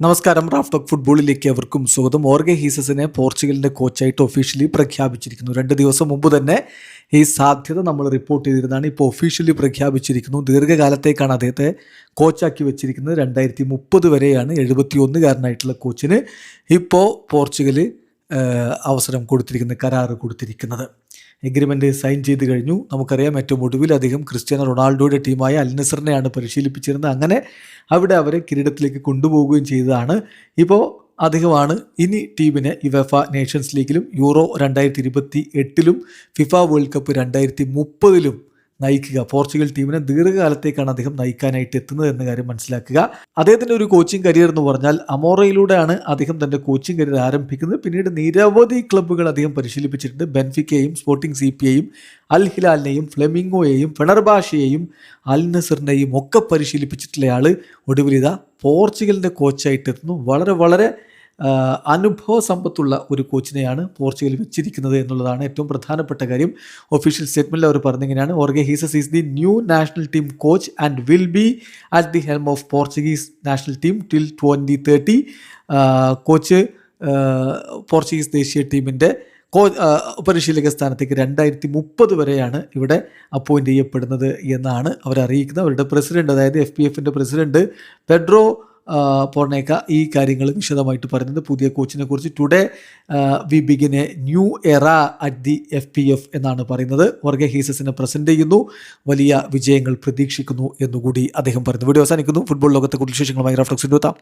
നമസ്കാരം. Raf talk ഫുട്ബോളിലേക്ക് അവർക്കും സ്വാഗതം. ഓർഗെ ഹീസസിനെ പോർച്ചുഗലിൻ്റെ കോച്ചായിട്ട് ഒഫീഷ്യലി പ്രഖ്യാപിച്ചിരിക്കുന്നു. 2 ദിവസം മുമ്പ് തന്നെ ഈ സാധ്യത നമ്മൾ റിപ്പോർട്ട് ചെയ്തിരുന്നതാണ്. ഇപ്പോൾ ഒഫീഷ്യലി പ്രഖ്യാപിച്ചിരിക്കുന്നു. ദീർഘകാലത്തേക്കാണ് അദ്ദേഹത്തെ കോച്ചാക്കി വെച്ചിരിക്കുന്നത്. 2030 വരെയാണ് 71കാരനായിട്ടുള്ള കോച്ചിന് ഇപ്പോൾ പോർച്ചുഗൽ അവസരം കൊടുത്തിരിക്കുന്നത്, കരാറ് കൊടുത്തിരിക്കുന്നത്. എഗ്രിമെൻ്റ് സൈൻ ചെയ്ത് കഴിഞ്ഞു. നമുക്കറിയാം, ഏറ്റവും ഒടുവിൽ അദ്ദേഹം ക്രിസ്ത്യാനോ റൊണാൾഡോയുടെ ടീമായ അൽ നസറിനെയാണ് പരിശീലിപ്പിച്ചിരുന്നത്. അങ്ങനെ അവിടെ അവരെ കിരീടത്തിലേക്ക് കൊണ്ടുപോവുകയും ചെയ്തതാണ്. ഇപ്പോൾ അദ്ദേഹമാണ് ഇനി ടീമിനെ യുവേഫ നേഷൻസ് ലീഗിലും യൂറോ 2028 ഫിഫ വേൾഡ് കപ്പ് 2030 നയിക്കുക. പോർച്ചുഗൽ ടീമിനെ ദീർഘകാലത്തേക്കാണ് അദ്ദേഹം നയിക്കാനായിട്ട് എത്തുന്നത് എന്ന കാര്യം മനസ്സിലാക്കുക. അദ്ദേഹത്തിൻ്റെ ഒരു കോച്ചിങ് കരിയർ എന്ന് പറഞ്ഞാൽ അമോറയിലൂടെയാണ് അദ്ദേഹം തൻ്റെ കോച്ചിങ് കരിയർ ആരംഭിക്കുന്നത്. പിന്നീട് നിരവധി ക്ലബ്ബുകൾ അദ്ദേഹം പരിശീലിപ്പിച്ചിട്ടുണ്ട്. ബെൻഫിക്കയെയും സ്പോർട്ടിംഗ് CPയെയും അൽ ഹിലാലിനെയും ഫ്ലെമിംഗോയെയും ഫെണർബാഷയെയും അൽ നസറിനെയും ഒക്കെ പരിശീലിപ്പിച്ചിട്ടുള്ള ആൾ ഒടുവിലിത പോർച്ചുഗലിൻ്റെ കോച്ചായിട്ട് എത്തുന്നു. വളരെ അനുഭവ സമ്പത്തുള്ള ഒരു കോച്ചിനെയാണ് പോർച്ചുഗൽ വെച്ചിരിക്കുന്നത് എന്നുള്ളതാണ് ഏറ്റവും പ്രധാനപ്പെട്ട കാര്യം. ഒഫീഷ്യൽ സ്റ്റേറ്റ്മെൻറ്റിൽ അവർ പറഞ്ഞിങ്ങനെയാണ്: ഓർഗെ Jesus is the new national team coach and will be at the helm of Portuguese national team till 2030. Coach Portuguese ദേശീയ ടീമിൻ്റെ പരിശീലക സ്ഥാനത്തേക്ക് 2030 വരെയാണ് ഇവിടെ അപ്പോയിൻ്റ് ചെയ്യപ്പെടുന്നത് എന്നാണ് അവർ അറിയിക്കുന്നത്. അവരുടെ പ്രസിഡന്റ്, അതായത് FPFൻ്റെ പ്രസിഡന്റ് പെഡ്രോ പോർണേക്ക ഈ കാര്യങ്ങൾ വിശദമായിട്ട് പറയുന്നത് പുതിയ കോച്ചിനെ കുറിച്ച്. Today we begin A new എറ അറ്റ് ദി FPF എന്നാണ് പറയുന്നത്. ഓർഗെ ഹീസസിനെ പ്രസൻറ്റ് ചെയ്യുന്നു, വലിയ വിജയങ്ങൾ പ്രതീക്ഷിക്കുന്നു എന്നുകൂടി അദ്ദേഹം പറയുന്നു. വീഡിയോ അവസാനിക്കുന്നു. ഫുട്ബോൾ ലോകത്തെ കൂടുതൽ വിശേഷങ്ങളുമായി റാഫ് ടോക്സിൽ എത്താം.